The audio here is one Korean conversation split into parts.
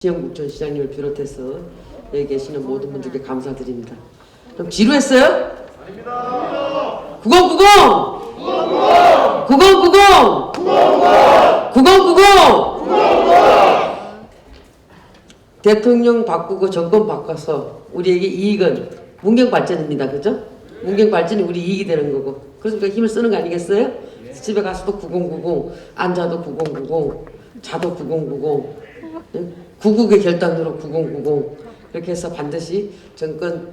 지영국 전 시장님을 비롯해서 여기 계시는 모든 분들께 감사드립니다. 그럼 지루했어요? 아닙니다. 9090! 9090! 9090! 대통령 바꾸고 정권 바꿔서 우리에게 이익은 문경 발전입니다. 그죠? 문경 발전이 우리 이익이 되는 거고. 그래서 우리가 힘을 쓰는 거 아니겠어요? 집에 가서도 9090, 앉아도 9090, 자도 9090. 구국의 결단으로 9090 이렇게 해서 반드시 정권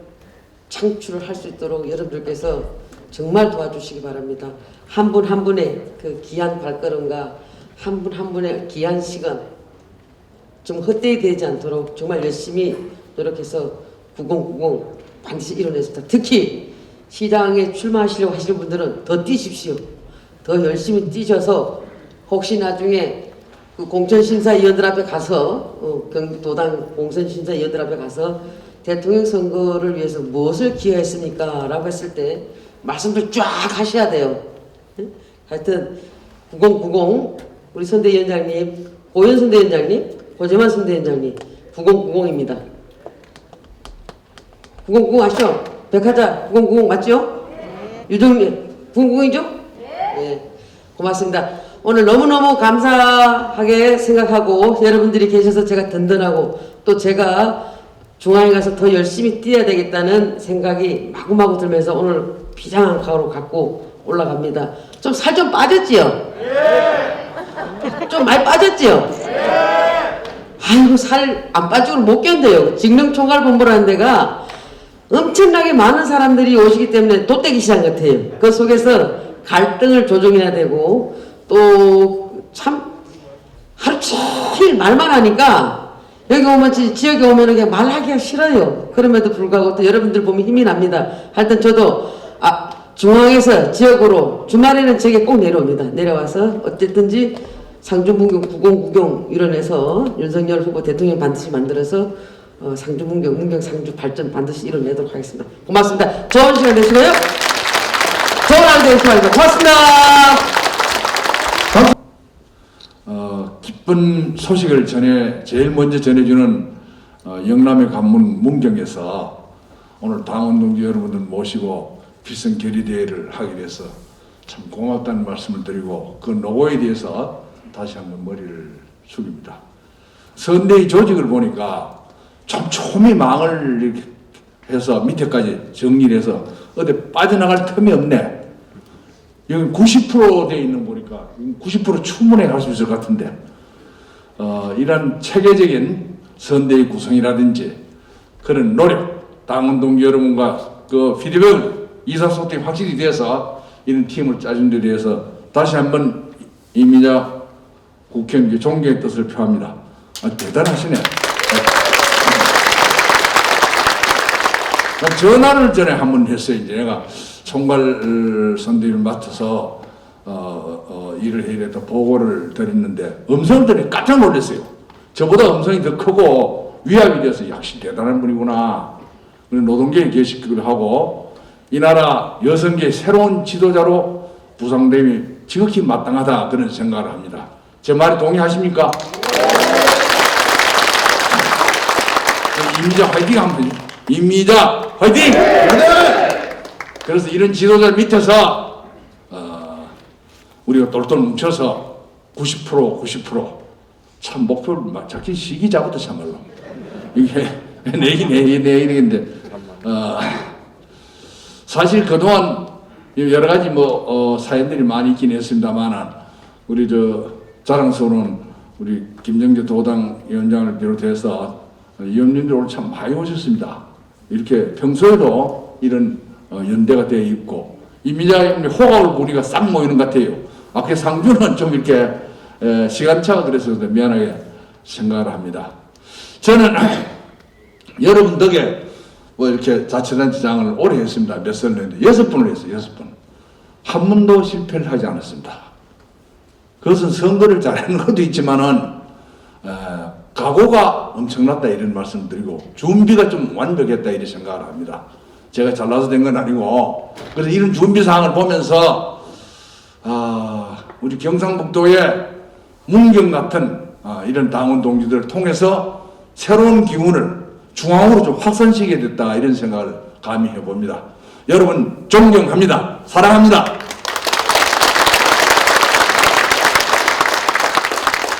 창출을 할 수 있도록 여러분들께서 정말 도와주시기 바랍니다. 한 분 한 분의 그 귀한 발걸음과 한 분 한 분의 귀한 시간 좀 헛되이 되지 않도록 정말 열심히 노력해서 9090 반드시 이뤄내습니다. 특히 시장에 출마하시려고 하시는 분들은 더 뛰십시오. 더 열심히 뛰셔서 혹시 나중에 그 공천심사위원들 앞에 가서 경기도당 공천심사위원들 앞에 가서 대통령 선거를 위해서 무엇을 기여했습니까? 라고 했을 때 말씀들 쫙 하셔야 돼요. 하여튼 9090 우리 선대위원장님, 고현 선대위원장님, 고재만 선대위원장님 9090입니다. 9090 아시죠? 백화자 9090 맞죠? 네. 유정민 9090이죠? 네. 고맙습니다. 오늘 너무너무 감사하게 생각하고 여러분들이 계셔서 제가 든든하고 또 제가 중앙에 가서 더 열심히 뛰어야 되겠다는 생각이 마구마구 들면서 오늘 비장한 각오로 갖고 올라갑니다. 좀 살 좀 빠졌지요? 좀 많이 빠졌지요? 아이고 살 안 빠지고 못 견뎌요. 직능총괄본부라는 데가 엄청나게 많은 사람들이 오시기 때문에 돗대기 시장 같아요. 그 속에서 갈등을 조정해야 되고 또 참 하루 종일 말만 하니까 여기 오면 지역에 오면 그냥 말하기가 싫어요. 그럼에도 불구하고 또 여러분들 보면 힘이 납니다. 하여튼 저도 중앙에서 지역으로 주말에는 제게 꼭 내려옵니다. 내려와서 어쨌든지 상주문경 9090 이뤄내서 윤석열 후보 대통령 반드시 만들어서 상주문경 문경 상주 발전 반드시 이뤄내도록 하겠습니다. 고맙습니다. 좋은 시간 되시고요. 좋은 하루 되시기 바랍니다. 고맙습니다. 기쁜 소식을 제일 먼저 전해주는 영남의 관문 문경에서 오늘 당원 동지 여러분들 모시고 필승 결의대회를 하게 돼서 참 고맙다는 말씀을 드리고 그 노고에 대해서 다시 한번 머리를 숙입니다. 선대위 조직을 보니까 촘촘히 망을 이렇게 해서 밑에까지 정리를 해서 어디 빠져나갈 틈이 없네. 여기 90% 돼 있는 거 보니까 90% 충분히 할 수 있을 것 같은데 이런 체계적인 선대위 구성이라든지 그런 노력, 당원 동지 여러분과 그 피드백을 의사소통이 확실히 돼서 이런 팀을 짜준 데 대해서 다시 한번 이민자 국회의원께 존경의 뜻을 표합니다. 대단하시네. 전화를 전에 한번 했어요. 이제 내가 총괄 선대위를 맡아서 일을 해야 돼서 보고를 드렸는데 음성을 들으니 깜짝 놀랐어요. 저보다 음성이 더 크고 위압이 돼서 역시 대단한 분이구나. 노동계에 계시기도 하고 이 나라 여성계의 새로운 지도자로 부상됨이 지극히 마땅하다 그런 생각을 합니다. 제 말에 동의하십니까? 이미자 화이팅 한번 해주세요. 이미자 화이팅! 그래서 이런 지도자 밑에서 우리가 똘똘 뭉쳐서 90% 목표를 막 잡기 시기자부터 참말로 이게 내일인데 사실 그동안 여러 가지 사연들이 많이 있긴 했습니다만 우리 자랑스러운 우리 김정재 도당 위원장을 비롯해서 위원님들 오늘 참 많이 오셨습니다. 이렇게 평소에도 이런 연대가 되어 있고 이민자 호감을 보니까 싹 모이는 것 같아요. 아까 상주는 좀 이렇게 시간차가 그래서 미안하게 생각을 합니다. 저는 여러분 덕에 이렇게 자치단체장을 오래 했습니다. 몇 살 했는데 6번을 했어요. 6번. 한 번도 실패를 하지 않았습니다. 그것은 선거를 잘하는 것도 있지만은 각오가 엄청났다 이런 말씀을 드리고 준비가 좀 완벽했다 이런 생각을 합니다. 제가 잘나서 된 건 아니고 그래서 이런 준비 사항을 보면서 우리 경상북도의 문경 같은 이런 당원 동지들을 통해서 새로운 기운을 중앙으로 좀 확산시키게 됐다 이런 생각을 감히 해봅니다. 여러분 존경합니다. 사랑합니다.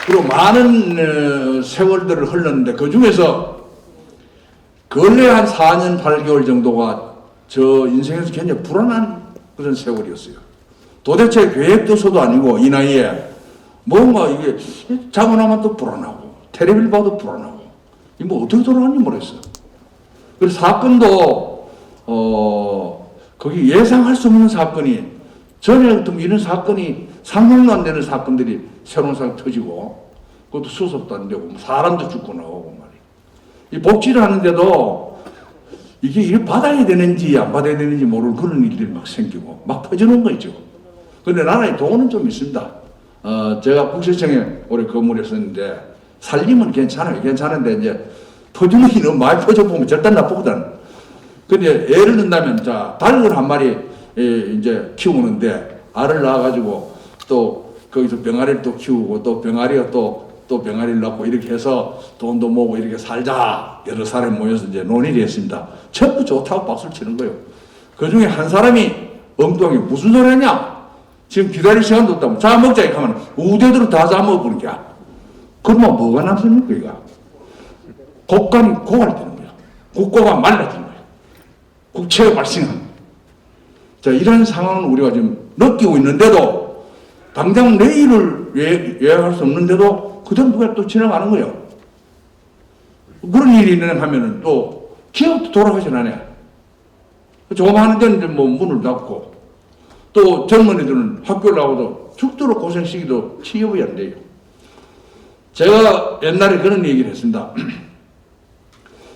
그리고 많은 세월들을 흘렀는데 그 중에서 근래 한 4년 8개월 정도가 저 인생에서 굉장히 불안한 그런 세월이었어요. 도대체 계획도서도 아니고 이 나이에 뭔가 이게 자고 나면 또 불안하고 텔레비를 봐도 불안하고 이 뭐 어떻게 돌아가는지 모르겠어요. 그래서 사건도 거기 예상할 수 없는 사건이 전에 어떤 이런 사건이 상상도 안 되는 사건들이 새로운 사건이 터지고 그것도 수습도 안 되고 사람도 죽고 나오고 말이에요. 이 복지를 하는데도 이게 이걸 받아야 되는지 안 받아야 되는지 모르는 그런 일들이 막 생기고 막 퍼지는 거 있죠. 근데 나라에 돈은 좀 있습니다. 제가 국세청에 오래 근무했었는데 살림은 괜찮아요. 괜찮은데 이제 퍼주는 게 너무 많이 퍼져보면 절대 나쁘거든. 근데 예를 든다면 자 닭을 한 마리 이제 키우는데 알을 낳아가지고 또 거기서 병아리를 또 키우고 또 병아리가 또 병아리를 낳고 이렇게 해서 돈도 모으고 이렇게 살자 여러 사람이 모여서 이제 논의를 했습니다. 전부 좋다고 박수를 치는 거예요. 그 중에 한 사람이 엉뚱하게 무슨 소리 하냐? 지금 기다릴 시간도 없다고 자 먹자 이렇게 하면 우대들은 다 잡아버린 거야. 그러면 뭐가 남습니까 이거? 곡간이 고갈되는 거야. 국고가 말라지는 거야. 국채가 발생하는 거야. 자 이런 상황은 우리가 지금 느끼고 있는데도 당장 내일을 예약할 수 없는데도 그대로 누가 또 지나가는 거예요. 그런 일이 일어나면은 또 기업도 돌아가지 않아요. 조그마한 데는 이제 뭐 문을 닫고 또 젊은이들은 학교를 나와도 죽도록 고생시키도 취업이 안 돼요. 제가 옛날에 그런 얘기를 했습니다.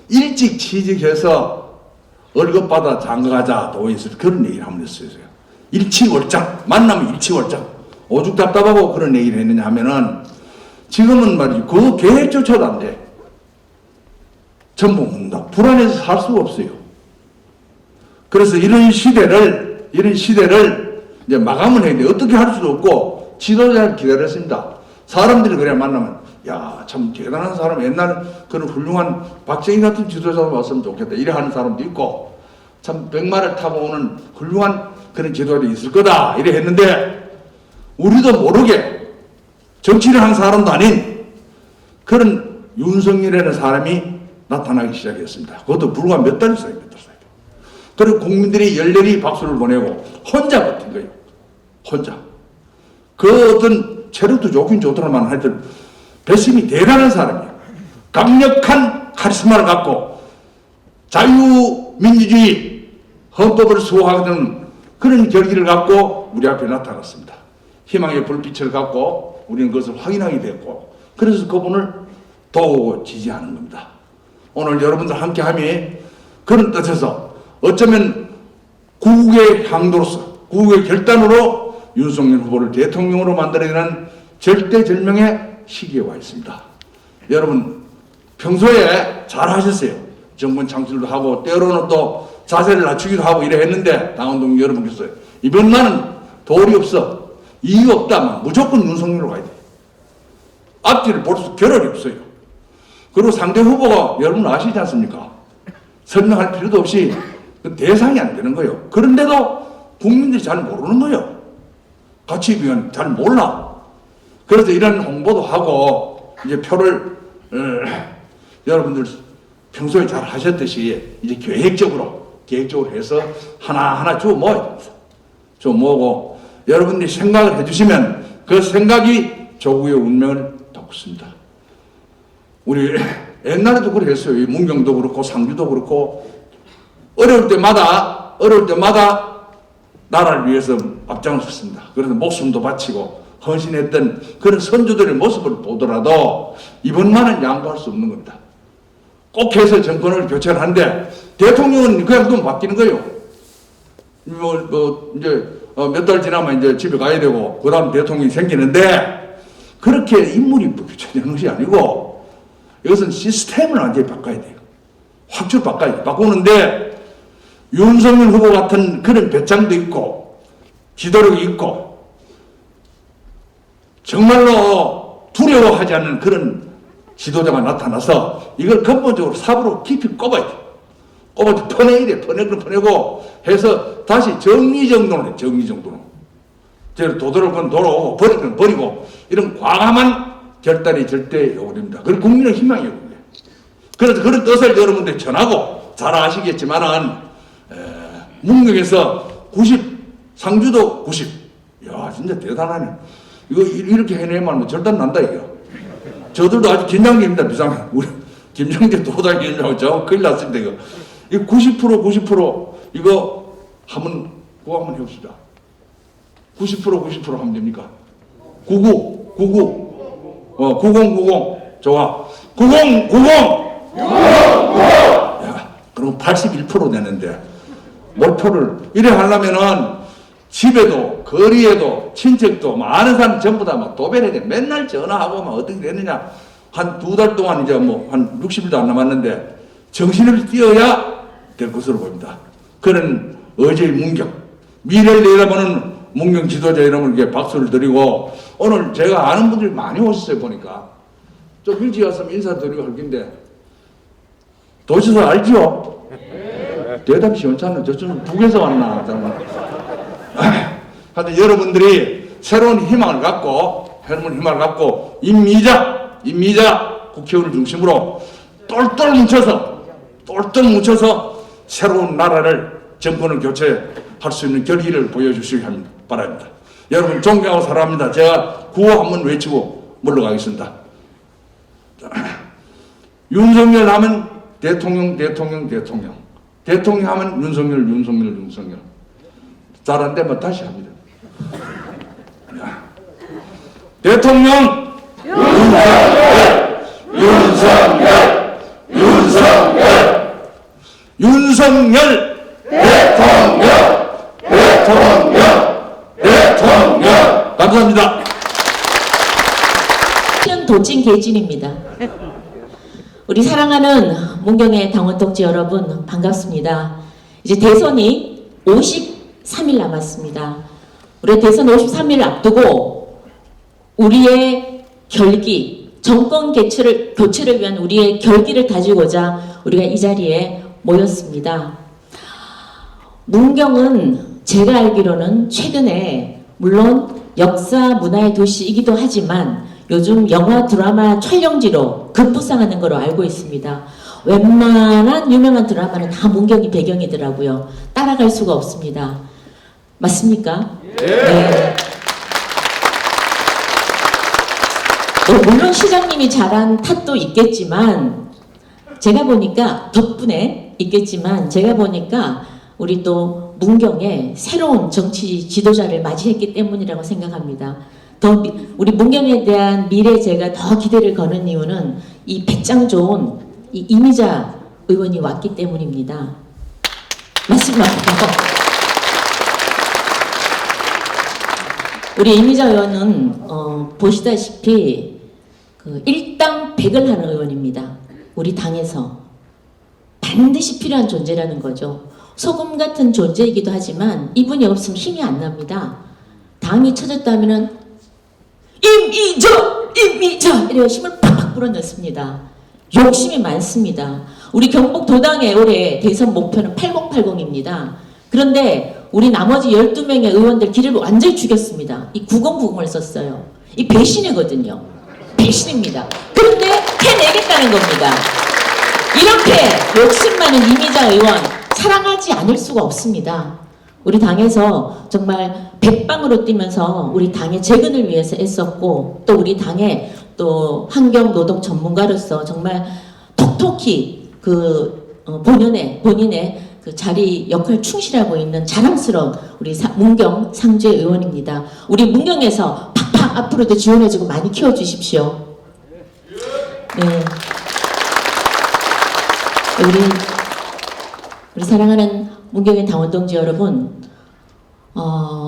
일찍 취직해서 월급 받아 장가가자 도에서 그런 얘기를 한번 했어요. 일치월장 만나면 일치월장 오죽 답답하고 그런 얘기를 했느냐 하면은 지금은 말이죠. 그 계획조차도 안 돼. 전부 묻는다. 불안해서 살 수가 없어요. 그래서 이런 시대를 이제 마감을 해야 돼. 어떻게 할 수도 없고 지도자를 기다렸습니다. 사람들이 그래 만나면 야, 참 대단한 사람 옛날 그런 훌륭한 박정희 같은 지도자가 왔으면 좋겠다. 이래 하는 사람도 있고 참 백마를 타고 오는 훌륭한 그런 지도자도 있을 거다. 이래 했는데 우리도 모르게 정치를 한 사람도 아닌 그런 윤석열이라는 사람이 나타나기 시작했습니다. 그것도 불과 몇 달 사이. 그리고 국민들이 열렬히 박수를 보내고 혼자 버틴 거예요. 혼자. 그 어떤 체력도 좋긴 좋더라만 하여튼 배심이 대단한 사람이에요. 강력한 카리스마를 갖고 자유민주주의 헌법을 수호하는 그런 결기를 갖고 우리 앞에 나타났습니다. 희망의 불빛을 갖고 우리는 그것을 확인하게 됐고 그래서 그분을 또 지지하는 겁니다. 오늘 여러분들 함께함이 그런 뜻에서 어쩌면 구국의 향도로서 구국의 결단으로 윤석열 후보를 대통령으로 만들어내는 절대절명의 시기에 와 있습니다. 여러분 평소에 잘 하셨어요. 정권 창출도 하고 때로는 또 자세를 낮추기도 하고 이래 했는데 당원동 여러분께서 이번만은 도리 없어. 이유 없다면 무조건 윤석열로 가야 돼. 앞뒤를 볼 수 겨를이 없어요. 그리고 상대 후보가 여러분 아시지 않습니까? 설명할 필요도 없이 그 대상이 안 되는 거예요. 그런데도 국민들이 잘 모르는 거예요. 가치 비교는 잘 몰라. 그래서 이런 홍보도 하고 이제 표를 여러분들 평소에 잘 하셨듯이 이제 계획적으로 해서 하나하나 주워 모아야 됩니다. 주워 모으고 여러분들이 생각을 해주시면 그 생각이 조국의 운명을 바꿉니다. 우리 옛날에도 그랬어요. 이 문경도 그렇고 상주도 그렇고 어려울 때마다 나라를 위해서 앞장섰습니다. 그래서 목숨도 바치고 헌신했던 그런 선조들의 모습을 보더라도 이번만은 양보할 수 없는 겁니다. 꼭 해서 정권을 교체를 하는데 대통령은 그냥 또 바뀌는 거예요. 이제 몇 달 지나면 이제 집에 가야 되고 그 다음 대통령이 생기는데 그렇게 인물이 교체되는 것이 아니고 이것은 시스템을 완전히 바꿔야 돼요. 확실히 바꿔야 돼요. 바꾸는데 윤석열 후보 같은 그런 배짱도 있고 지도력이 있고 정말로 두려워하지 않는 그런 지도자가 나타나서 이걸 근본적으로 사부로 깊이 꼽아야 돼. 꼽아서 퍼내야 돼. 퍼내고 해서 다시 정리정돈을 해. 정리정돈을. 도도를 건 도로, 버릴 건 버리고 이런 과감한 결단이 절대 요구됩니다. 그건 국민의 희망이에요. 그래서 그런 뜻을 여러분들 전하고 잘 아시겠지만은 문경에서 90, 상주도 90. 야 진짜 대단하네. 이거 이렇게 해내면 뭐 절단 난다 이거. 저들도 아주 긴장됩니다. 비상해. 우리 김정재 도당위원장하고 저 큰일 났습니다 이거. 이거 90% 이거 한번 그거 한번 해봅시다. 90% 하면 됩니까? 99 90 좋아. 90 야, 그럼 81% 되는데 목표를 이래 하려면은 집에도 거리에도 친척도 많은 사람 전부 다 막 도배해야 돼. 맨날 전화하고 막 어떻게 되느냐. 한 2달 동안 이제 뭐 한 60일도 안 남았는데 정신을 띄어야 될 것으로 보입니다. 그런 어제의 문경, 미래를 내다보는 문경 지도자 여러분께 박수를 드리고, 오늘 제가 아는 분들이 많이 오셨어요. 보니까 좀 일찍 왔으면 인사드리고 할 텐데 도지사 알지요? 대답 시원찮네. 저쪽은 북에서 왔나? 하여튼 여러분들이 새로운 희망을 갖고 임미자 국회의원을 중심으로 똘똘 뭉쳐서 새로운 나라를 정권을 교체할 수 있는 결의를 보여주시기 바랍니다. 여러분 존경하고 사랑합니다. 제가 구호 한번 외치고 물러가겠습니다. 윤석열 하면 대통령 하면 윤석열 잘 안 되면 다시 합니다. 대통령 윤석열 대통령 감사합니다. 도찐 개찐입니다. 우리 사랑하는 문경의 당원 동지 여러분 반갑습니다. 이제 대선이 53일 남았습니다. 우리 대선 53일 앞두고 우리의 결기, 정권 교체를 위한 우리의 결기를 다지고자 우리가 이 자리에 모였습니다. 문경은 제가 알기로는 최근에 물론 역사 문화의 도시이기도 하지만 요즘 영화 드라마 촬영지로 급부상하는 걸로 알고 있습니다. 웬만한 유명한 드라마는 다 문경이 배경이더라고요. 따라갈 수가 없습니다. 맞습니까? 네. 물론 시장님이 잘한 탓도 있겠지만 제가 보니까 덕분에 있겠지만 제가 보니까 우리 또 문경에 새로운 정치 지도자를 맞이했기 때문이라고 생각합니다. 우리 문경에 대한 미래에 제가 더 기대를 거는 이유는 이 배짱 좋은 이 이미자 의원이 왔기 때문입니다. 맞습니다. 우리 이미자 의원은 보시다시피 그 일당 100을 하는 의원입니다. 우리 당에서 반드시 필요한 존재라는 거죠. 소금 같은 존재이기도 하지만 이분이 없으면 힘이 안 납니다. 당이 쳐졌다면은 임미자 이래 힘을 팍팍 불어넣습니다. 욕심이 많습니다. 우리 경북 도당의 올해 대선 목표는 8080입니다. 그런데 우리 나머지 12명의 의원들 길을 완전히 죽였습니다. 이 9090을 썼어요. 이 배신이거든요. 배신입니다. 그런데 해내겠다는 겁니다. 이렇게 욕심 많은 이미자 의원 사랑하지 않을 수가 없습니다. 우리 당에서 정말 백방으로 뛰면서 우리 당의 재건을 위해서 애썼고 또 우리 당의 또 환경 노동 전문가로서 정말 톡톡히 그 본인의 그 자리 역할 충실하고 있는 자랑스러운 우리 문경 상주의 의원입니다. 우리 문경에서 팍팍 앞으로도 지원해주고 많이 키워주십시오. 네. 우리 사랑하는 문경의 당원동지 여러분,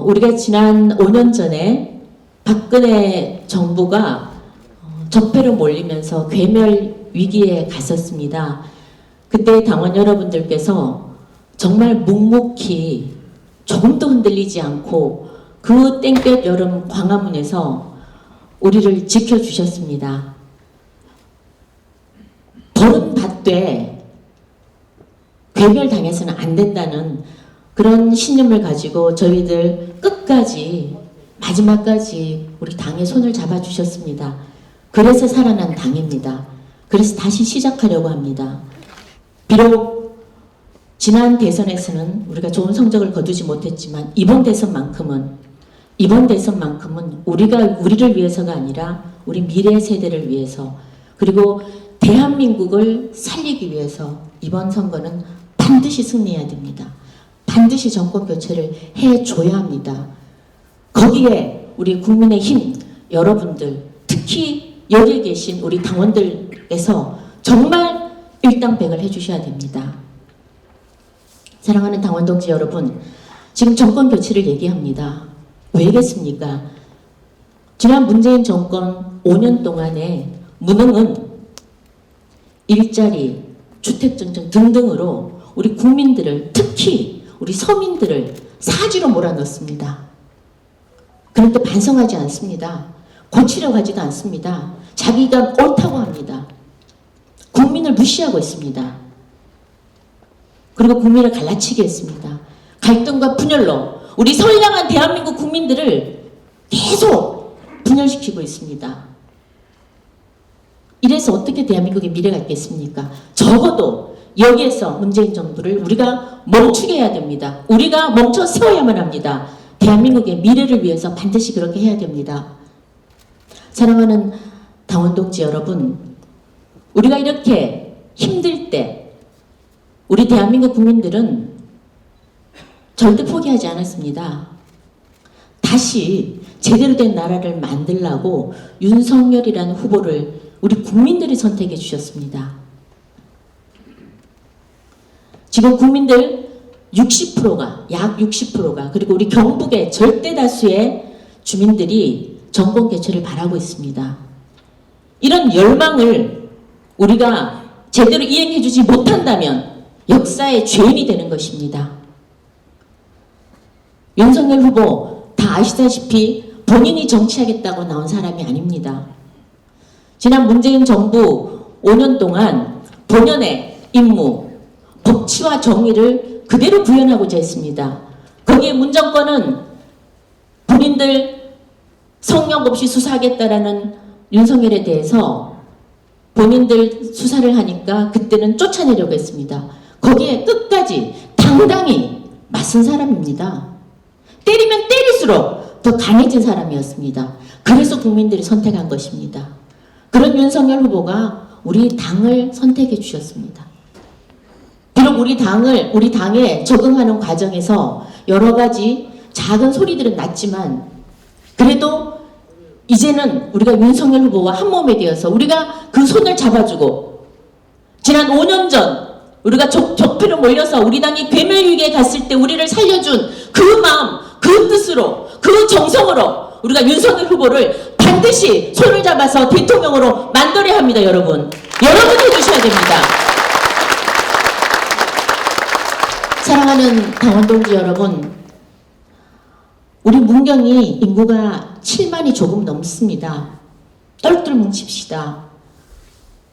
우리가 지난 5년 전에 박근혜 정부가 적폐로 몰리면서 괴멸 위기에 갔었습니다. 그때 당원 여러분들께서 정말 묵묵히 조금도 흔들리지 않고 그 땡볕 여름 광화문에서 우리를 지켜주셨습니다. 버림받되 괴멸당해서는 안 된다는 그런 신념을 가지고 저희들 끝까지 마지막까지 우리 당의 손을 잡아주셨습니다. 그래서 살아난 당입니다. 그래서 다시 시작하려고 합니다. 비록 지난 대선에서는 우리가 좋은 성적을 거두지 못했지만 이번 대선만큼은 우리를 위해서가 아니라 우리 미래 세대를 위해서 그리고 대한민국을 살리기 위해서 이번 선거는 반드시 승리해야 됩니다. 반드시 정권 교체를 해줘야 합니다. 거기에 우리 국민의힘 여러분들 특히 여기에 계신 우리 당원들께서 정말 일당백을 해주셔야 됩니다. 사랑하는 당원 동지 여러분, 지금 정권 교체를 얘기합니다. 왜겠습니까? 지난 문재인 정권 5년 동안의 무능은 일자리, 주택정책 등등으로 우리 국민들을 특히 우리 서민들을 사지로 몰아넣습니다. 그런데 반성하지 않습니다. 고치려고 하지도 않습니다. 자기가 옳다고 합니다. 국민을 무시하고 있습니다. 그리고 국민을 갈라치게 했습니다. 갈등과 분열로 우리 선량한 대한민국 국민들을 계속 분열시키고 있습니다. 이래서 어떻게 대한민국의 미래가 있겠습니까? 적어도 여기에서 문재인 정부를 우리가 멈추게 해야 됩니다. 우리가 멈춰 세워야만 합니다. 대한민국의 미래를 위해서 반드시 그렇게 해야 됩니다. 사랑하는 당원 동지 여러분, 우리가 이렇게 힘들 때 우리 대한민국 국민들은 절대 포기하지 않았습니다. 다시 제대로 된 나라를 만들라고 윤석열이라는 후보를 우리 국민들이 선택해 주셨습니다. 지금 국민들 60%가, 약 60%가, 그리고 우리 경북의 절대 다수의 주민들이 정권 개최를 바라고 있습니다. 이런 열망을 우리가 제대로 이행해주지 못한다면 역사의 죄인이 되는 것입니다. 윤석열 후보 다 아시다시피 본인이 정치하겠다고 나온 사람이 아닙니다. 지난 문재인 정부 5년 동안 본연의 임무, 법치와 정의를 그대로 구현하고자 했습니다. 거기에 문 정권은 본인들 성역 없이 수사하겠다라는 윤석열에 대해서 본인들 수사를 하니까 그때는 쫓아내려고 했습니다. 거기에 끝까지 당당히 맞선 사람입니다. 때리면 때릴수록 더 강해진 사람이었습니다. 그래서 국민들이 선택한 것입니다. 그런 윤석열 후보가 우리 당을 선택해 주셨습니다. 비록 우리 당에 적응하는 과정에서 여러 가지 작은 소리들은 났지만 그래도 이제는 우리가 윤석열 후보와 한 몸이 되어서 우리가 그 손을 잡아주고 지난 5년 전 우리가 적폐로 몰려서 우리 당이 괴멸위기에 갔을 때 우리를 살려준 그 마음, 그 뜻으로, 그 정성으로 우리가 윤석열 후보를 반드시 손을 잡아서 대통령으로 만들어야 합니다, 여러분. 여러분 해주셔야 됩니다. 사랑하는 당원 동지 여러분, 우리 문경이 인구가 7만이 조금 넘습니다. 똘똘 뭉칩시다.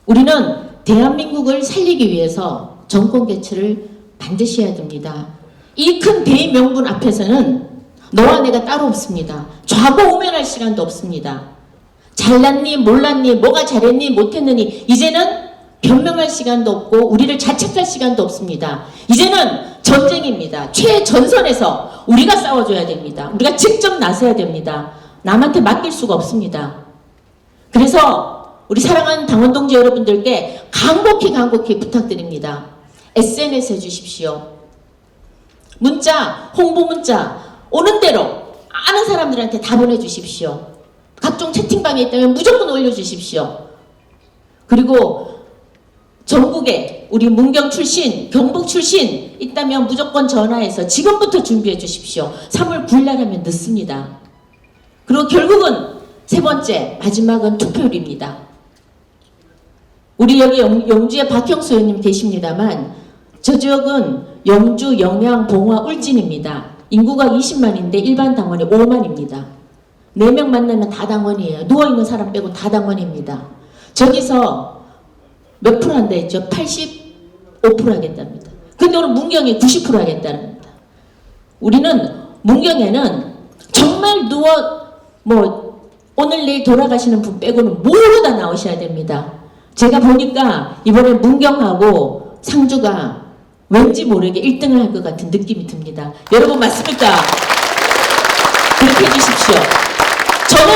우리는 대한민국을 살리기 위해서 정권 개최를 반드시 해야 됩니다. 이 큰 대명분 앞에서는 너와 내가 따로 없습니다. 좌고우면할 시간도 없습니다. 잘났니 몰랐니 뭐가 잘했니 못했느니 이제는 변명할 시간도 없고 우리를 자책할 시간도 없습니다. 이제는 전쟁입니다. 최전선에서 우리가 싸워줘야 됩니다. 우리가 직접 나서야 됩니다. 남한테 맡길 수가 없습니다. 그래서 우리 사랑하는 당원 동지 여러분들께 간곡히 부탁드립니다. SNS 해주십시오. 문자, 홍보 문자 오는 대로 아는 사람들한테 다 보내주십시오. 각종 채팅방에 있다면 무조건 올려주십시오. 그리고 전국에 우리 문경 출신, 경북 출신 있다면 무조건 전화해서 지금부터 준비해 주십시오. 3월 9일 날 하면 늦습니다. 그리고 결국은 세 번째, 마지막은 투표율입니다. 우리 여기 영주에 박형수 의원님 계십니다만 저 지역은 영주, 영양, 봉화, 울진입니다. 인구가 20만인데 일반 당원이 5만입니다. 4명 만나면 다 당원이에요. 누워있는 사람 빼고 다 당원입니다. 저기서 몇 프로 한다 했죠? 85% 하겠답니다. 근데 오늘 문경이 90% 하겠다랍니다. 우리는 문경에는 정말 오늘 내일 돌아가시는 분 빼고는 모두 다 나오셔야 됩니다. 제가 보니까 이번에 문경하고 상주가 왠지 모르게 1등을 할 것 같은 느낌이 듭니다. 여러분 맞습니까? 그렇게 해주십시오. 저는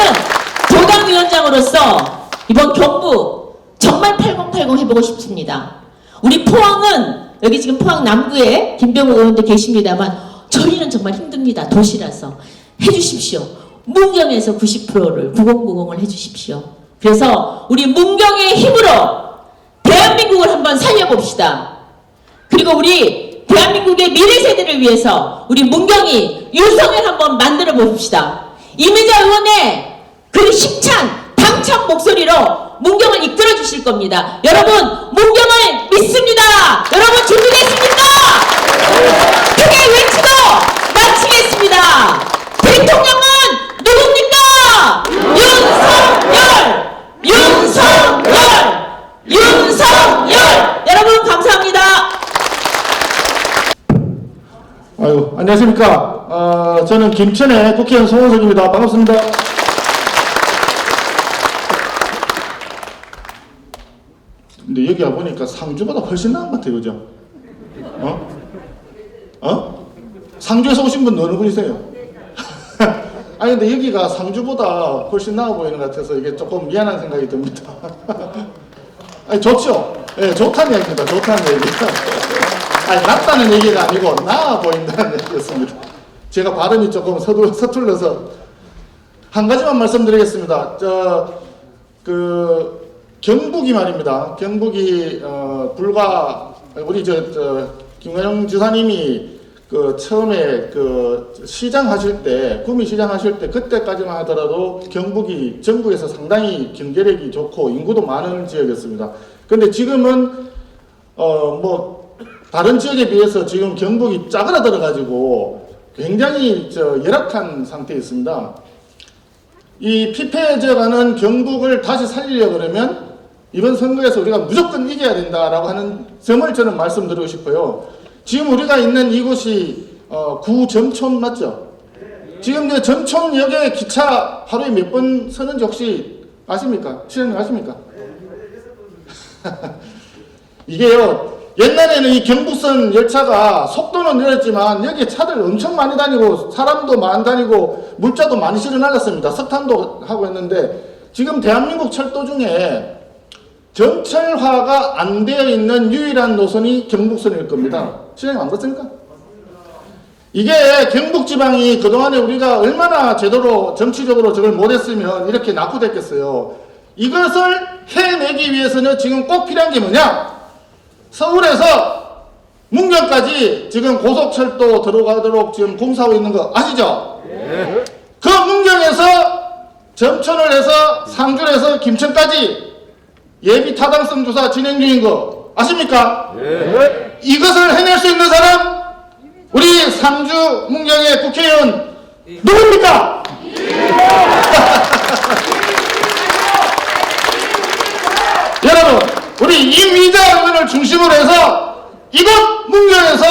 도당위원장으로서 이번 경북 정말 8080 해보고 싶습니다. 우리 포항은 여기 지금 포항 남구에 김병욱 의원도 계십니다만 저희는 정말 힘듭니다. 도시라서 해주십시오. 문경에서 90%를 9090을 해주십시오. 그래서 우리 문경의 힘으로 대한민국을 한번 살려봅시다. 그리고 우리 대한민국의 미래 세대를 위해서 우리 문경이 윤석열 한번 만들어 봅시다. 이미자 의원의 그 힘찬 당찬 목소리로 문경을 이끌어 주실 겁니다. 여러분 문경을 믿습니다. 여러분 준비됐습니까? 크게 외치고 마치겠습니다. 대통령은 누굽니까? 윤석열! 여러분 감사합니다. 아유, 안녕하십니까. 저는 김천의 국회의원 송원석입니다. 반갑습니다. 근데 여기 와보니까 상주보다 훨씬 나은 것 같아요, 그죠? 상주에서 오신 분 어느 분이세요? 아니, 근데 여기가 상주보다 훨씬 나아 보이는 것 같아서 이게 조금 미안한 생각이 듭니다. 아니, 좋죠? 네, 좋다는 얘기입니다. 좋다는 얘기. 아니, 낫다는 얘기가 아니고 나아 보인다는 얘기였습니다. 제가 발음이 조금 서툴러서 한 가지만 말씀드리겠습니다. 경북이 말입니다. 경북이 불과 우리 김관영 지사님이 처음에 시장 하실 때, 구미 시장 하실 때 그때까지만 하더라도 경북이 전국에서 상당히 경제력이 좋고 인구도 많은 지역이었습니다. 근데 지금은 다른 지역에 비해서 지금 경북이 짜그라들어 가지고 굉장히 열악한 상태에 있습니다. 이 피폐해져가는 경북을 다시 살리려고 그러면 이번 선거에서 우리가 무조건 이겨야 된다라고 하는 점을 저는 말씀드리고 싶어요. 지금 우리가 있는 이곳이 구 점촌 맞죠? 지금 이제 점촌역에 기차 하루에 몇 번 서는지 혹시 아십니까? 시장님 아십니까? 이게요, 옛날에는 이 경부선 열차가 속도는 느렸지만 여기에 차들 엄청 많이 다니고 사람도 많이 다니고 물자도 많이 실어 나갔습니다. 석탄도 하고 했는데 지금 대한민국 철도 중에 전철화가 안 되어 있는 유일한 노선이 경북선일 겁니다. 시장님 안 그렇습니까? 이게 경북지방이 그동안에 우리가 얼마나 제대로 정치적으로 저걸 못했으면 이렇게 낙후됐겠어요. 이것을 해내기 위해서는 지금 꼭 필요한 게 뭐냐? 서울에서 문경까지 지금 고속철도 들어가도록 지금 공사하고 있는 거 아시죠? 네. 그 문경에서 점천을 해서 상주를 해서 김천까지 예비 타당성 조사 진행 중인 거 아십니까? 네. 이것을 해낼 수 있는 사람 우리 상주 문경의 국회의원 누굽니까? 여러분, 우리 이미자 의원을 중심으로 해서 이곳 문경에서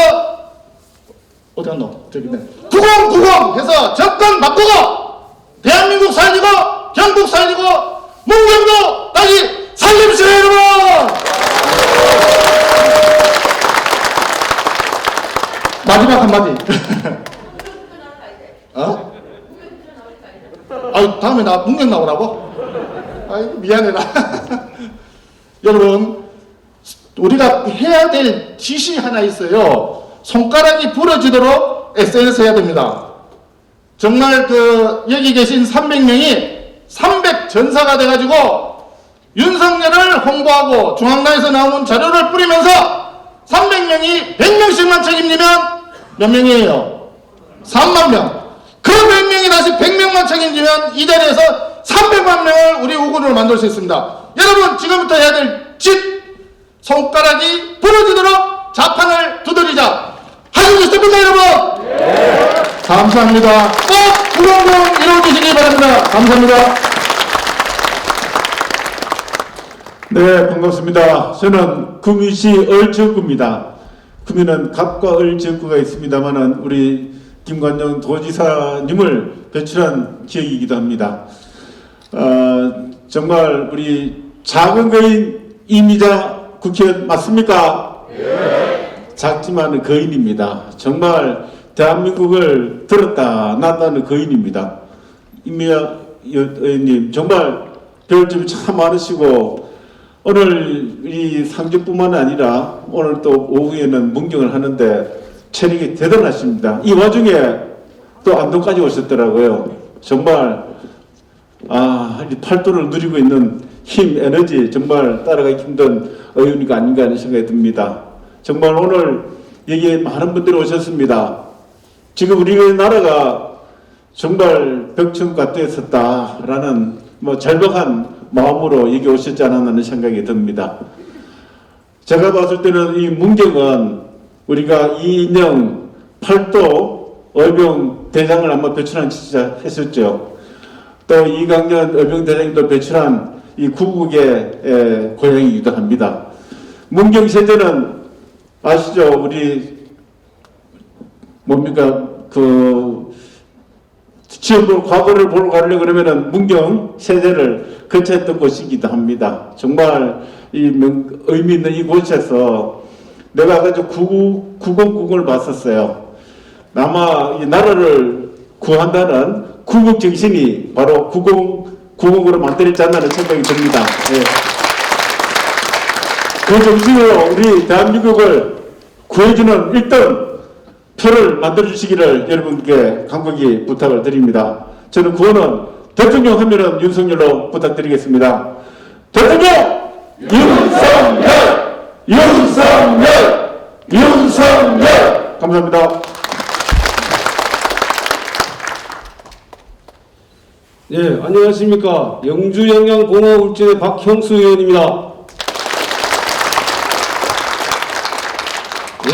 어디 갔노? 저기 있네. 9090 해서 정권 바꾸고 대한민국 살리고 경북 살리고 문경도 다시 살립시다, 여러분! 마지막 한마디. 다음에 나 문경 나오라고? 아이고, 미안해라. 여러분, 우리가 해야 될 지시 하나 있어요. 손가락이 부러지도록 SNS 해야 됩니다. 정말 여기 계신 300명이 300전사가 돼가지고 윤석열을 홍보하고 중앙당에서 나오는 자료를 뿌리면서 300명이 100명씩만 책임지면 몇 명이에요? 3만 명. 그 100명이 다시 100명만 책임지면 이 자리에서 300만 명을 우리 우군으로 만들 수 있습니다. 여러분, 지금부터 해야 될 짓, 손가락이 부러지도록 자판을 두드리자. 하실 수 있습니까, 여러분? 네. 감사합니다. 꼭 구공공 이루어주시기 바랍니다. 감사합니다. 네, 반갑습니다. 저는 구미시 을지역구입니다. 구미는 갑과 을지역구가 있습니다만은 우리 김관영 도지사님을 배출한 지역이기도 합니다. 정말 우리 작은 거인 이미자 국회의원 맞습니까? 네. 작지만 거인입니다. 정말 대한민국을 들었다 놨다는 거인입니다. 이미자 의원님 정말 배울 점이 참 많으시고 오늘 이 상주뿐만 아니라 오늘 또 오후에는 문경을 하는데 체력이 대단하십니다. 이 와중에 또 안동까지 오셨더라고요. 정말 이 팔도를 누리고 있는 힘, 에너지 정말 따라가기 힘든 의원이가 아닌가 하는 생각이 듭니다. 정말 오늘 여기에 많은 분들이 오셨습니다. 지금 우리나라가 정말 벽천가도에 섰다라는 절박한 마음으로 여기 오셨지 않았나 하는 생각이 듭니다. 제가 봤을 때는 이 문경은 우리가 이인영 팔도 의병 대장을 아마 배출한 지자 했었죠. 또 이강년 의병 대장도 배출한 이 구국의 고향이기도 합니다. 문경 세대는 아시죠? 우리 뭡니까 지역으로 과거를 보러 가려고 그러면은 문경 세대를 거쳐했던 곳이기도 합니다. 정말 의미 있는 이곳에서 내가 아까 990을 봤었어요. 아마 이 나라를 구한다는 구국 정신이 바로 990으로 만들어졌지 않나 하는 생각이 듭니다. 네. 그 정신으로 우리 대한민국을 구해주는 1등 표를 만들어주시기를 여러분께 간곡히 부탁을 드립니다. 저는 구호는 대통령 하면은 윤석열로 부탁드리겠습니다. 대통령! 윤석열! 윤석열! 윤석열! 감사합니다. 예, 안녕하십니까. 영주영양공화울진의 박형수 의원입니다.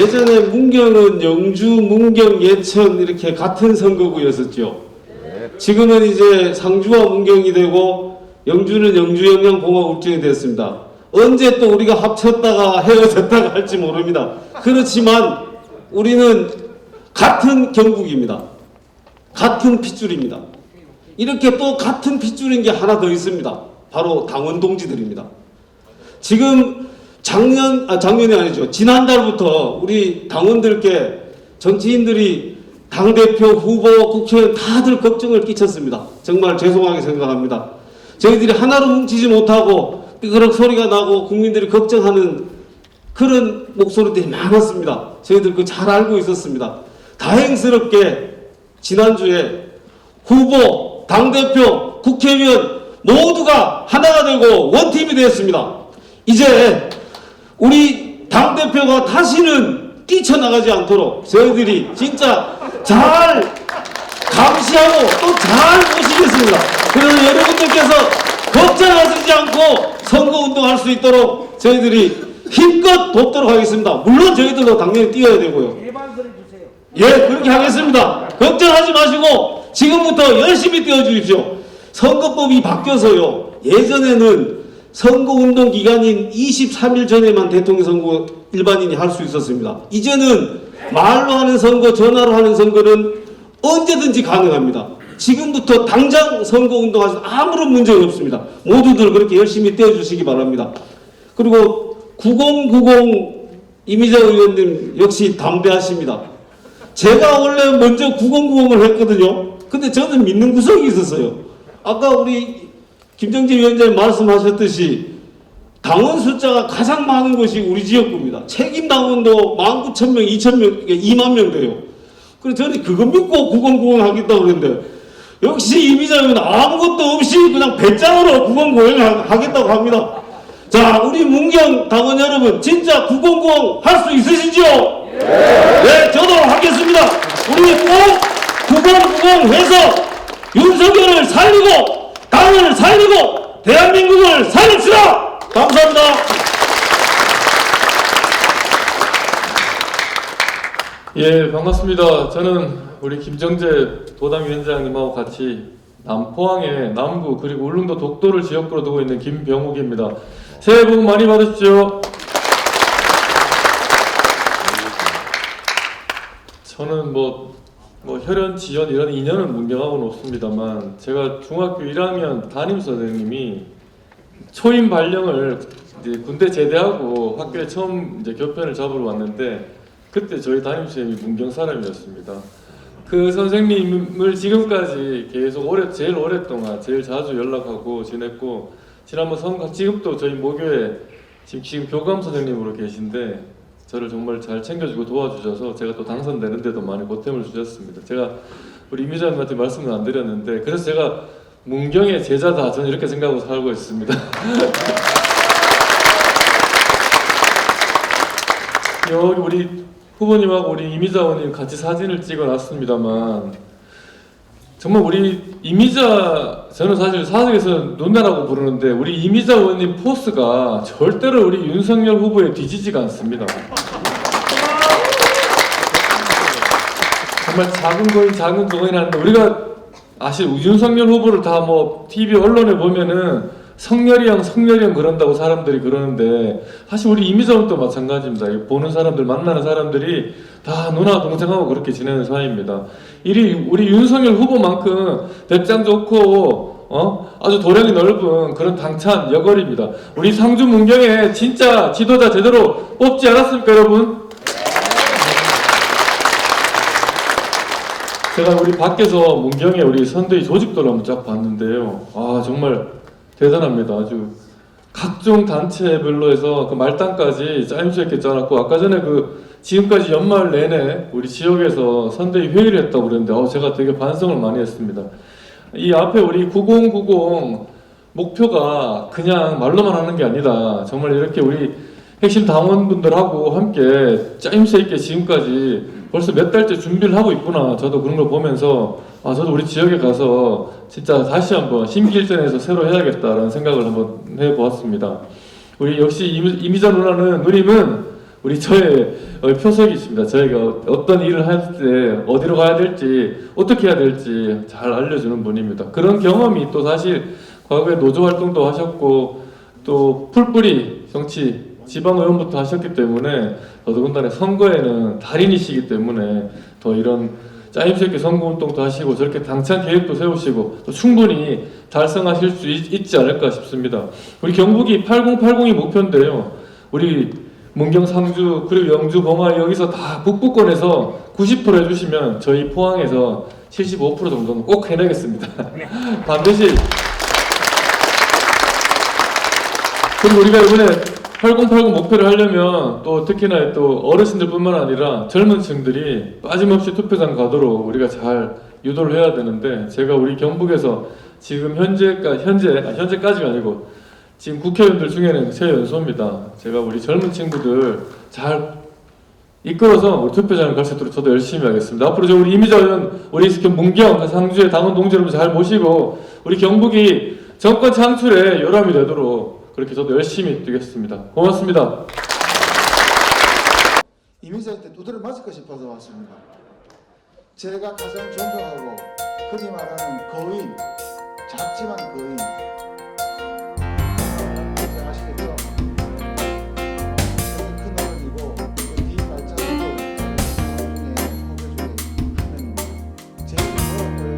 예전에 문경은 영주, 문경, 예천 이렇게 같은 선거구였었죠. 지금은 이제 상주와 문경이 되고 영주는 영주영양공화울진이 됐습니다. 언제 또 우리가 합쳤다가 헤어졌다가 할지 모릅니다. 그렇지만 우리는 같은 경북입니다. 같은 핏줄입니다. 이렇게 또 같은 핏줄인 게 하나 더 있습니다. 바로 당원 동지들입니다. 지금 작년이 아니죠. 지난달부터 우리 당원들께 정치인들이 당대표, 후보, 국회의원 다들 걱정을 끼쳤습니다. 정말 죄송하게 생각합니다. 저희들이 하나로 뭉치지 못하고 삐그럭 소리가 나고 국민들이 걱정하는 그런 목소리들이 많았습니다. 저희들 그거 잘 알고 있었습니다. 다행스럽게 지난주에 후보, 당대표, 국회의원 모두가 하나가 되고 원팀이 되었습니다. 이제 우리 당대표가 다시는 뛰쳐나가지 않도록 저희들이 진짜 잘 감시하고 또 잘 모시겠습니다. 그래서 여러분들께서 걱정하시지 않고 선거운동할 수 있도록 저희들이 힘껏 돕도록 하겠습니다. 물론 저희들도 당연히 뛰어야 되고요. 예, 그렇게 하겠습니다. 걱정하지 마시고 지금부터 열심히 뛰어주십시오. 선거법이 바뀌어서요. 예전에는 선거운동 기간인 23일 전에만 대통령 선거 일반인이 할 수 있었습니다. 이제는 말로 하는 선거, 전화로 하는 선거는 언제든지 가능합니다. 지금부터 당장 선거운동 하셔서 아무런 문제가 없습니다. 모두들 그렇게 열심히 뛰어주시기 바랍니다. 그리고 9090 이미자 의원님 역시 담대하십니다. 제가 원래 먼저 9090을 했거든요. 근데 저는 믿는 구석이 있었어요. 아까 우리 김정재 위원장님 말씀하셨듯이 당원 숫자가 가장 많은 곳이 우리 지역구입니다. 책임 당원도 19,000명, 2,000명, 2만 명 돼요. 그래서 저는 그거 믿고 9090 하겠다고 그랬는데 역시 이미자 의원은 아무것도 없이 그냥 배짱으로 9090 하겠다고 합니다. 자, 우리 문경 당원 여러분 진짜 900 할 수 있으시죠? 네, 저도 하겠습니다. 우리 꼭 900 해서 윤석열을 살리고 당을 살리고 대한민국을 살립시다. 감사합니다. 예, 반갑습니다. 저는 우리 김정재 도당위원장님하고 같이 남포항의 남구 그리고 울릉도 독도를 지역구로 두고 있는 김병욱입니다. 새해 복 많이 받으십시오. 저는 뭐 혈연, 지연 이런 인연은 문경하고는 없습니다만 제가 중학교 1학년 담임 선생님이 초임 발령을 이제 군대 제대하고 학교에 처음 이제 교편을 잡으러 왔는데 그때 저희 담임 선생님이 문경 사람이었습니다. 그 선생님을 지금까지 계속 제일 오랫동안 제일 자주 연락하고 지냈고 지난번 지금도 저희 모교에 지금 교감 선생님으로 계신데 저를 정말 잘 챙겨주고 도와주셔서 제가 또 당선되는데도 많이 보탬을 주셨습니다. 제가 우리 이미자님한테 말씀을 안 드렸는데 그래서 제가 문경의 제자다 저는 이렇게 생각하고 살고 있습니다. 여기 우리 후보님하고 우리 이미자 의원님 같이 사진을 찍어놨습니다만 정말 우리 이미자 저는 사실 사석에서 누나라고 부르는데 우리 이미자 의원님 포스가 절대로 우리 윤석열 후보에 뒤지지가 않습니다. 정말 작은 거인 하는데 우리가 윤석열 후보를 다 뭐 TV 언론에 보면은 성렬이 형 그런다고 사람들이 그러는데 사실 우리 이미자 의원도 마찬가지입니다. 보는 사람들 만나는 사람들이 다 누나 동생하고 그렇게 지내는 사이입니다. 우리 윤석열 후보만큼 배짱 좋고 아주 도량이 넓은 그런 당찬 여걸입니다. 우리 상주 문경에 진짜 지도자 제대로 뽑지 않았습니까, 여러분? 제가 우리 밖에서 문경에 우리 선대위 조직도를 한번 쫙 봤는데요. 아 정말 대단합니다. 아주 각종 단체별로 해서 그 말단까지 짜임새 있게 짜놨고 아까 전에 지금까지 연말 내내 우리 지역에서 선대위 회의를 했다고 그랬는데 제가 되게 반성을 많이 했습니다. 이 앞에 우리 9090 목표가 그냥 말로만 하는 게 아니다. 정말 이렇게 우리 핵심 당원분들하고 함께 짜임새 있게 지금까지 벌써 몇 달째 준비를 하고 있구나. 저도 그런 걸 보면서 저도 우리 지역에 가서 진짜 다시 한번 심기일전해서 새로 해야겠다라는 생각을 한번 해보았습니다. 우리 역시 이미자 누님은 우리 저의 표석이십니다. 저희가 어떤 일을 할 때 어디로 가야 될지 어떻게 해야 될지 잘 알려주는 분입니다. 그런 경험이 또 사실 과거에 노조 활동도 하셨고 또 풀뿌리 정치 지방의원부터 하셨기 때문에 더더군다나 선거에는 달인이시기 때문에 더 이런 짜임새 있게 선거운동도 하시고 저렇게 당찬 계획도 세우시고 또 충분히 달성하실 수 있지 않을까 싶습니다. 우리 경북이 8080이 목표인데요. 우리 문경, 상주, 그리고 영주, 봉화 여기서 다 북부권에서 90% 해주시면 저희 포항에서 75% 정도는 꼭 해내겠습니다. 반드시. 그리고 우리가 이번에 8080 목표를 하려면 또 특히나 또 어르신들뿐만 아니라 젊은 층들이 빠짐없이 투표장 가도록 우리가 잘 유도를 해야 되는데 제가 우리 경북에서 지금 현재까지가 아니고 지금 국회의원들 중에는 최연소입니다. 제가 우리 젊은 친구들 잘 이끌어서 우리 투표장을 갈 수 있도록 저도 열심히 하겠습니다. 앞으로 우리 이미자 의원, 우리 문경, 상주의 당원 동지 여러분 잘 모시고 우리 경북이 정권 창출에 요람이 되도록 그렇게 저도 열심히 뛰겠습니다. 고맙습니다. 이미자한테 두드려 맞을까 싶어서 왔습니다. 제가 가장 존경하고 흔히 말하는 거인, 작지만 거인. 아시겠죠? 큰 어른이고 뒤 발자국도 후배 중에 한 명입니다. 제일 좋았고요.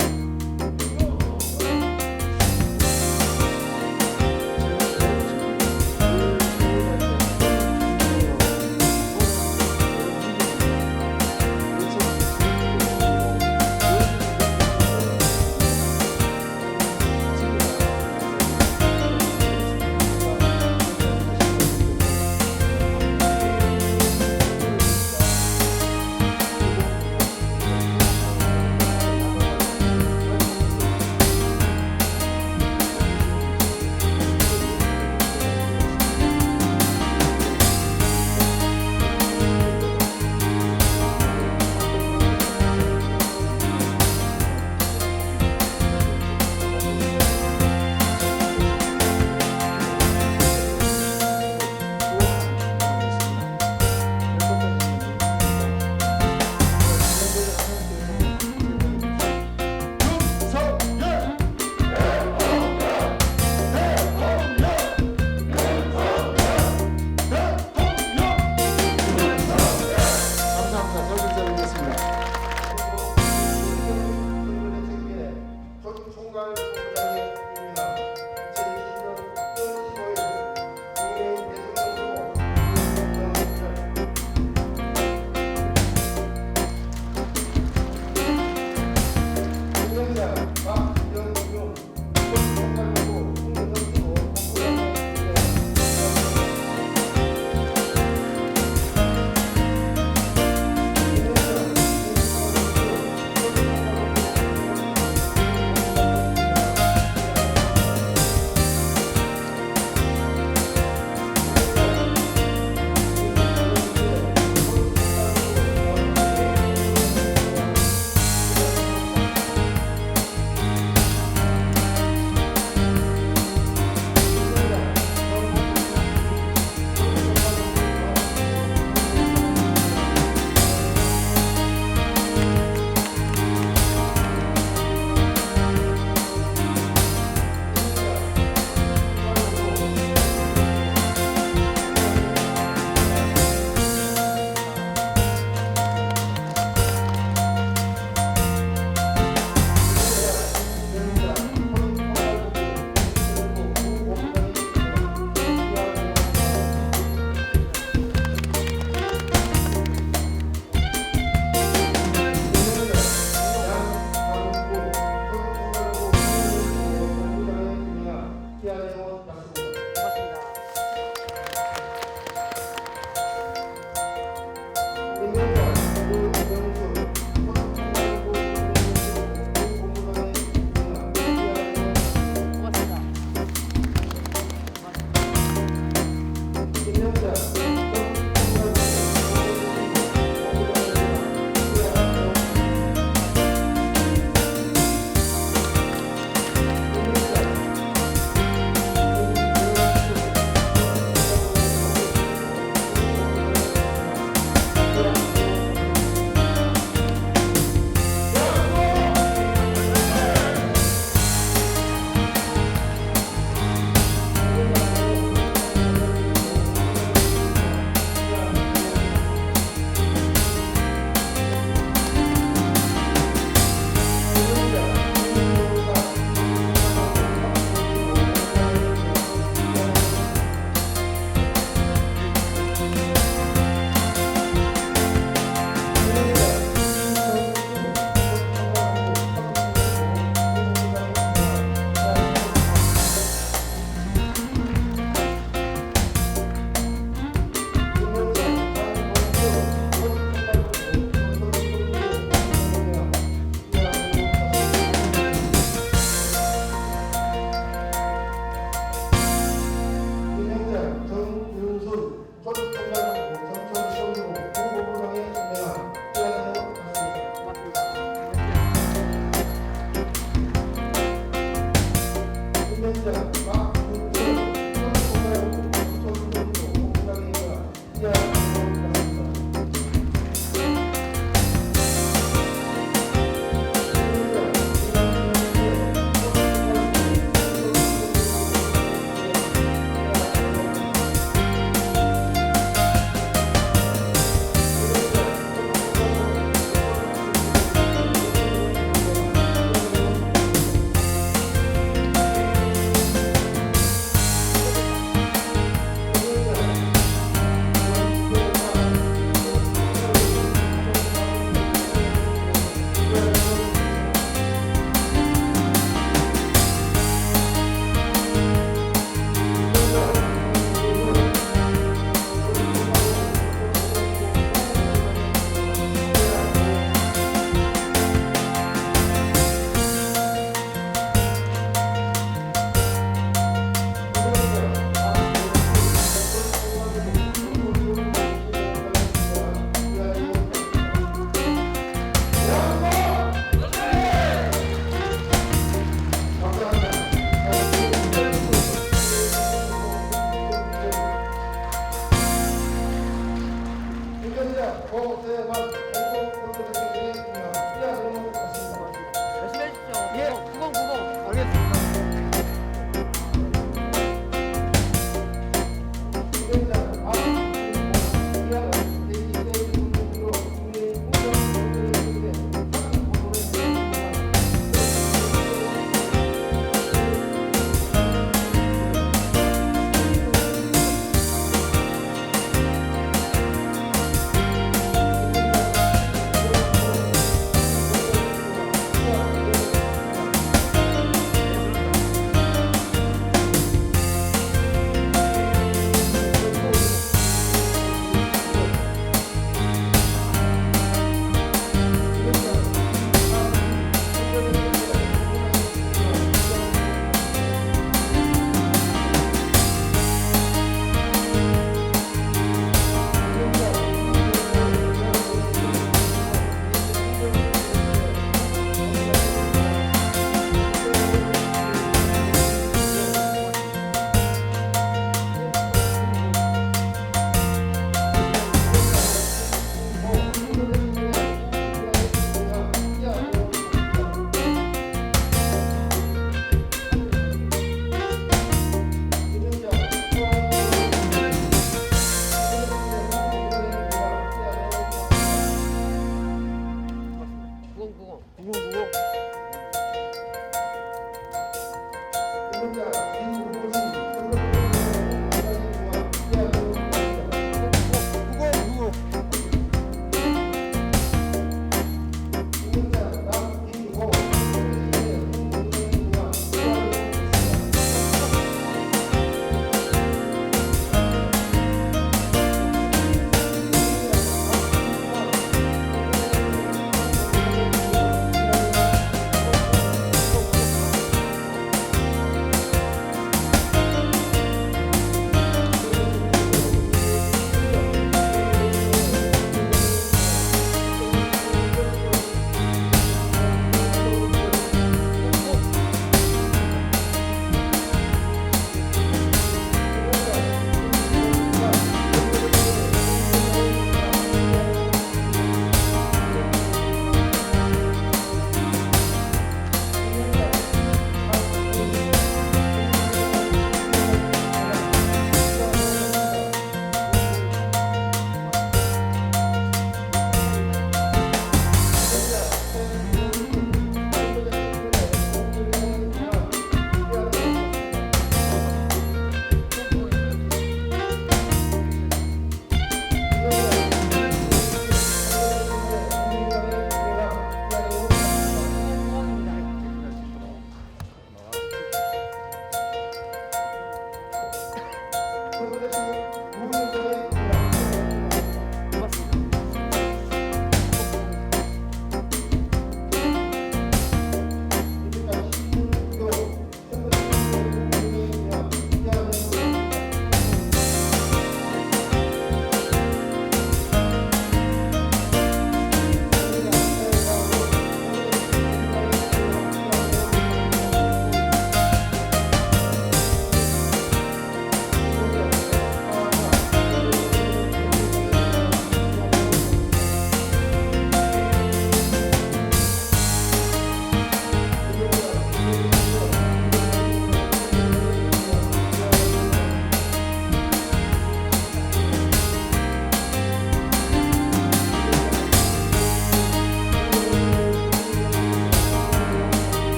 김경자, 고대만, 공공건설대표의 이하정우 같습니다. 열심히 해주십시오. 예. 9090.